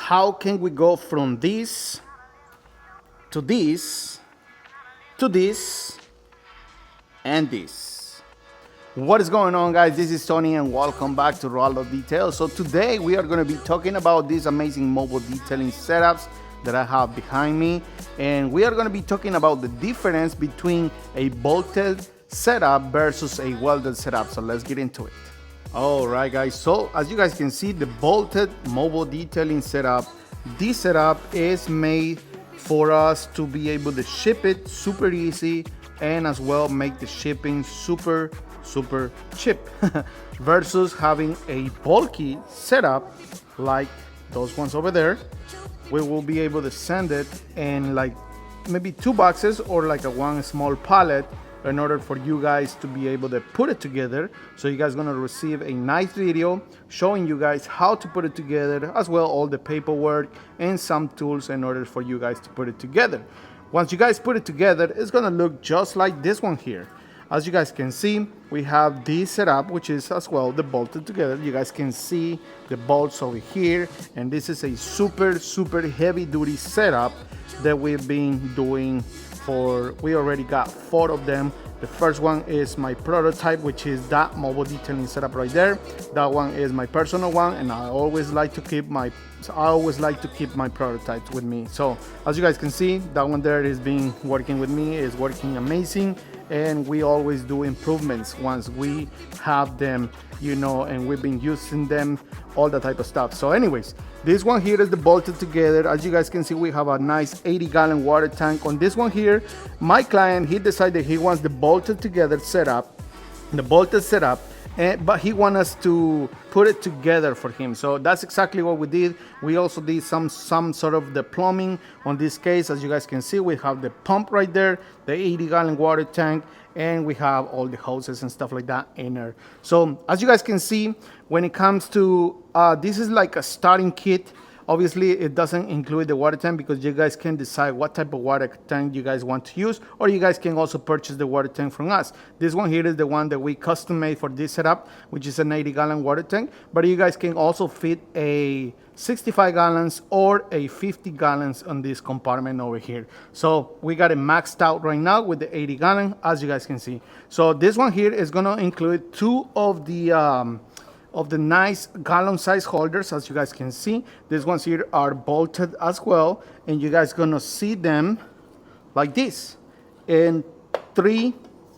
how can we go from this to this to this and this. What is going on, guys? This is Tony and welcome back to Rollo Details. So today we are going to be talking about these amazing mobile detailing setups that I have behind me, and we are going to be talking about the difference between a bolted setup versus a welded setup. So let's get into it. All right, guys, so as you guys can see, the bolted mobile detailing setup, this setup is made for us to be able to ship it super easy and as well make the shipping super cheap versus having a bulky setup like those ones over there. We will be able to send it in like maybe 2 boxes or like a one small pallet in order for you guys to be able to put it together. So you guys are gonna receive a nice video showing you guys how to put it together, as well all the paperwork and some tools in order for you guys to put it together. Once you guys put it together, it's gonna look just like this one here. As you guys can see, we have this setup, which is as well the bolted together. You guys can see the bolts over here, and this is a super heavy duty setup that we've been doing we already got 4 of them. The first one is my prototype, which is that mobile detailing setup right there. That one is my personal one, and I always like to keep my prototypes with me. So as you guys can see, that one there is being working with me, is working amazing, and we always do improvements once we have them, you know, and we've been using them, all that type of stuff. So anyways, this one here is the bolted together. As you guys can see, we have a nice 80-gallon water tank. On this one here, my client, he decided he wants the bolted together setup, but he wants us to put it together for him. So that's exactly what we did. We also did some sort of the plumbing. On this case, as you guys can see, we have the pump right there, the 80-gallon water tank, and we have all the hoses and stuff like that in there. So as you guys can see, when it comes to this is like a starting kit. Obviously, it doesn't include the water tank because you guys can decide what type of water tank you guys want to use, or you guys can also purchase the water tank from us. This one here is the one that we custom made for this setup, which is an 80-gallon water tank, but you guys can also fit a 65 gallons or a 50 gallons on this compartment over here. So we got it maxed out right now with the 80-gallon, as you guys can see. So this one here is gonna include 2 of the nice gallon size holders. As you guys can see, these ones here are bolted as well, and you guys gonna see them like this in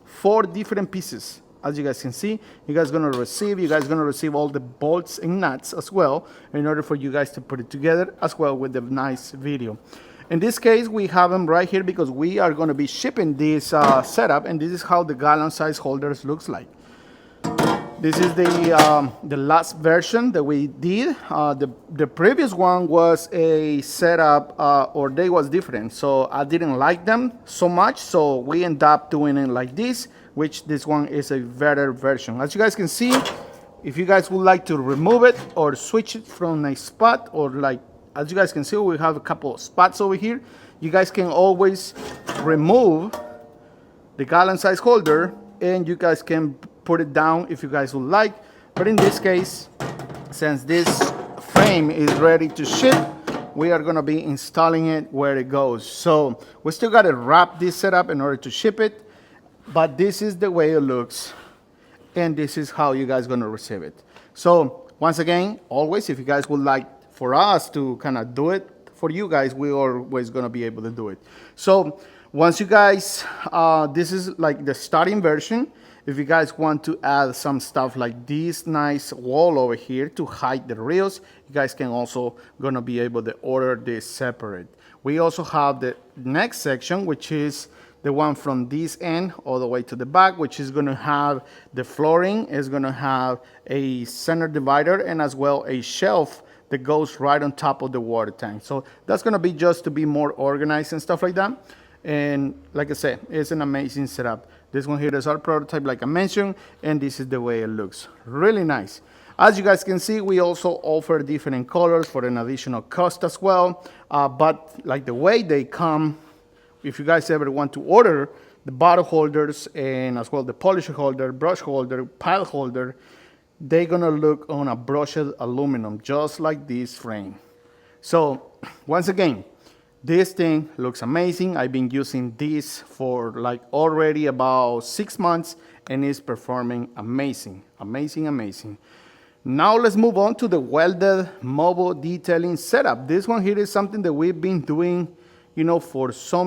4 different pieces. As you guys can see, you guys gonna receive all the bolts and nuts as well in order for you guys to put it together as well with the nice video. In this case, we have them right here because we are gonna be shipping this setup, and this is how the gallon size holders looks like. This is the last version that we did. The previous one was a setup, or they was different, so I didn't like them so much. So we end up doing it like this, which this one is a better version. As you guys can see, if you guys would like to remove it or switch it from a spot, or like, as you guys can see, we have a couple of spots over here. You guys can always remove the gallon size holder, and you guys can put it down if you guys would like. But in this case, since this frame is ready to ship, we are gonna be installing it where it goes. So we still gotta wrap this setup in order to ship it, but this is the way it looks, and this is how you guys gonna receive it. So once again, always, if you guys would like for us to kind of do it for you guys, we are always gonna be able to do it. So once you guys, this is like the starting version. If you guys want to add some stuff like this nice wall over here to hide the reels, you guys can also gonna be able to order this separate. We also have the next section, which is the one from this end all the way to the back, which is gonna have the flooring, is gonna have a center divider, and as well a shelf that goes right on top of the water tank. So that's gonna be just to be more organized and stuff like that. And like I said, it's an amazing setup. This one here is our prototype, like I mentioned, and this is the way it looks. Really nice. As you guys can see, we also offer different colors for an additional cost as well. But like the way they come, if you guys ever want to order the bottle holders and as well the polisher holder, brush holder, pile holder, they're gonna look on a brushed aluminum, just like this frame. So once again, this thing looks amazing. I've been using this for like already about 6 months and it's performing amazing, amazing, amazing. Now let's move on to the welded mobile detailing setup. This one here is something that we've been doing, for so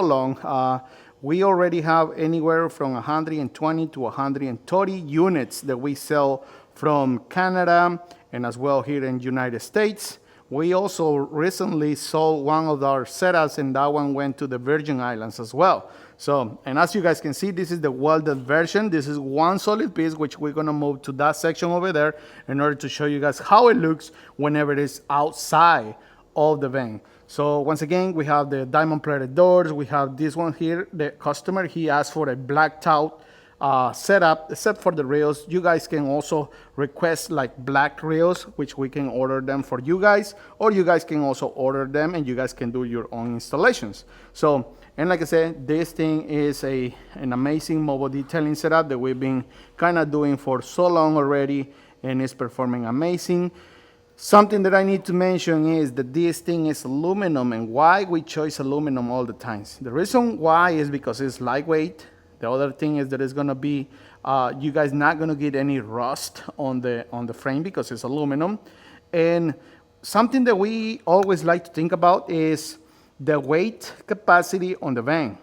long. We already have anywhere from 120 to 130 units that we sell from Canada and as well here in the United States. We also recently sold one of our setups and that one went to the Virgin Islands as well. So, and as you guys can see, this is the welded version. This is one solid piece, which we're gonna move to that section over there in order to show you guys how it looks whenever it is outside of the van. So once again, we have the diamond plated doors. We have this one here. The customer, he asked for a blacked out setup, except for the rails. You guys can also request like black rails, which we can order them for you guys, or you guys can also order them and you guys can do your own installations. So, and like I said, this thing is an amazing mobile detailing setup that we've been kind of doing for so long already, and it's performing amazing. Something that I need to mention is that this thing is aluminum, and why we choose aluminum all the times. The reason why is because it's lightweight. The other thing is that it's gonna be, you guys not gonna get any rust on the frame because it's aluminum. And something that we always like to think about is the weight capacity on the van.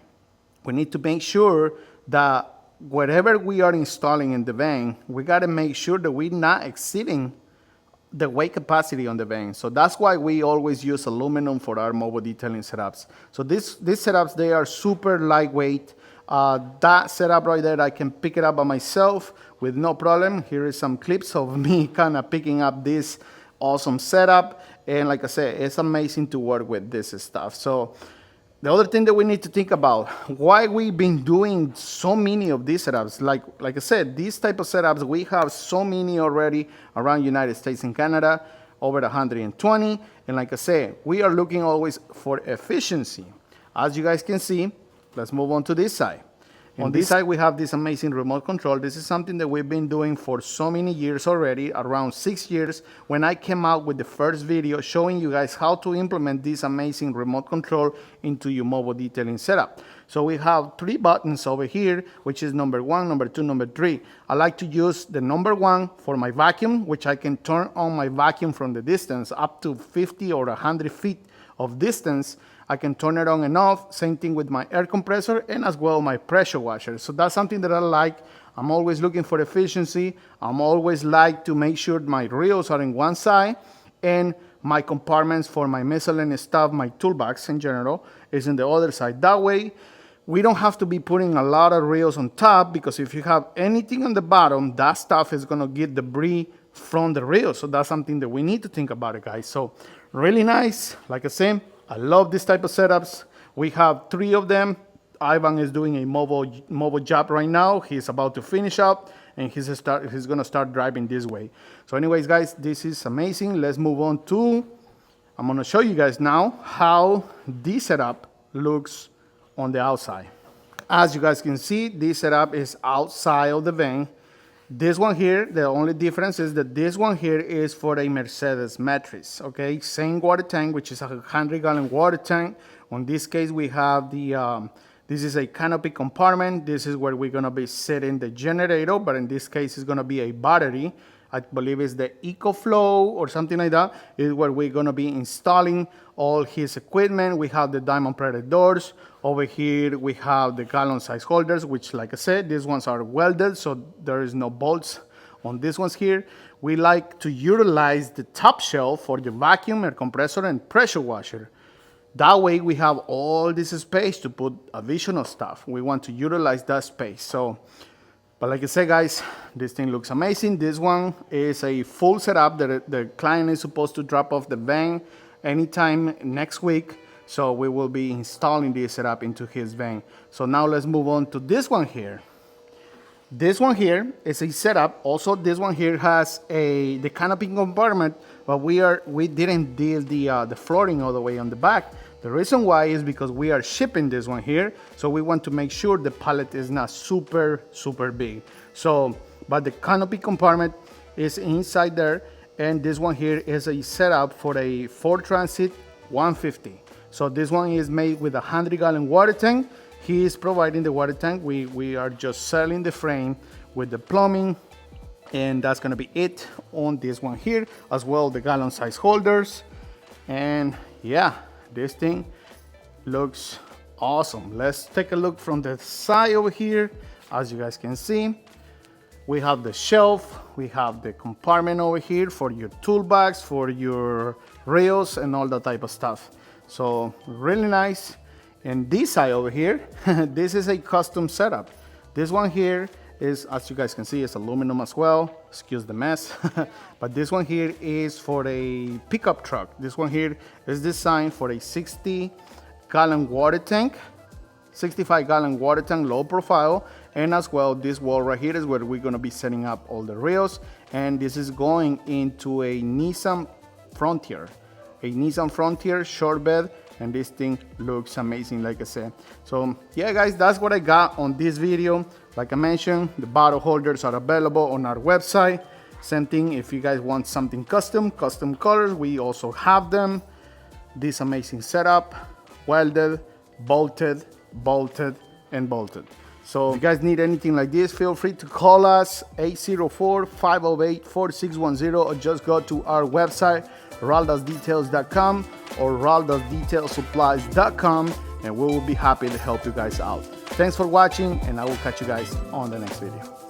We need to make sure that whatever we are installing in the van, we gotta make sure that we're not exceeding the weight capacity on the van. So that's why we always use aluminum for our mobile detailing setups. So these setups, they are super lightweight. That setup right there, I can pick it up by myself with no problem. Here is some clips of me kind of picking up this awesome setup. And like I said, it's amazing to work with this stuff. So the other thing that we need to think about, why we've been doing so many of these setups, like I said, these type of setups, we have so many already around United States and Canada, over 120. And like I said, we are looking always for efficiency. As you guys can see, let's move on to this side. On this side, we have this amazing remote control. This is something that we've been doing for so many years already, around 6 years, when I came out with the first video showing you guys how to implement this amazing remote control into your mobile detailing setup. So we have 3 buttons over here, which is number 1, number 2, number 3. I like to use the number 1 for my vacuum, which I can turn on my vacuum from the distance up to 50 or 100 feet of distance. I can turn it on and off. Same thing with my air compressor and as well my pressure washer. So that's something that I like. I'm always looking for efficiency. I'm always like to make sure my reels are in one side and my compartments for my miscellaneous stuff, my toolbox in general, is in the other side. That way, we don't have to be putting a lot of reels on top, because if you have anything on the bottom, that stuff is gonna get debris from the reel. So that's something that we need to think about it, guys. So really nice. Like I said, I love this type of setups. We have 3 of them. Ivan is doing a mobile job right now. He's about to finish up and he's gonna start driving this way. So anyways, guys, this is amazing. Let's move on to, I'm gonna show you guys now how this setup looks on the outside. As you guys can see, this setup is outside of the van. This one here, the only difference is that this one here is for a Mercedes mattress, okay? Same water tank, which is a 100-gallon water tank. On this case, we have the, this is a canopy compartment. This is where we're gonna be setting the generator, but in this case, it's gonna be a battery. I believe it's the EcoFlow or something like that, is where we're gonna be installing all his equipment. We have the diamond plated doors. Over here, we have the gallon size holders, which like I said, these ones are welded, so there is no bolts on these ones here. We like to utilize the top shelf for the vacuum, air compressor, and pressure washer. That way we have all this space to put additional stuff. We want to utilize that space. So, but like I said, guys, this thing looks amazing. This one is a full setup that the client is supposed to drop off the van anytime next week. So we will be installing this setup into his van. So now let's move on to this one here. This one here is a setup. Also, this one here has the canopy compartment, but we didn't deal the flooring all the way on the back. The reason why is because we are shipping this one here, so we want to make sure the pallet is not super big. So, but the canopy compartment is inside there, And this one here is a setup for a Ford Transit 150. So this one is made with a 100-gallon water tank. He is providing the water tank. We are just selling the frame with the plumbing, and that's gonna be it on this one here, as well the gallon size holders. And yeah, this thing looks awesome. Let's take a look from the side over here. As you guys can see, we have the shelf, we have the compartment over here for your tool bags, for your rails and all that type of stuff. So really nice. And this side over here, this is a custom setup. This one here is, as you guys can see, it's aluminum as well. Excuse the mess. But this one here is for a pickup truck. This one here is designed for a 60-gallon water tank, 65-gallon water tank, low profile. And as well, this wall right here is where we're gonna be setting up all the rails. And this is going into a Nissan Frontier. A Nissan Frontier short bed, and this thing looks amazing, like I said. So yeah guys, that's what I got on this video. Like I mentioned, the bottle holders are available on our website. Same thing, if you guys want something custom colors, we also have them. This amazing setup, welded, bolted, and bolted. So if you guys need anything like this, feel free to call us 804-508-4610, or just go to our website, raldasdetails.com or raldasdetailsupplies.com, and we will be happy to help you guys out. Thanks for watching, and I will catch you guys on the next video.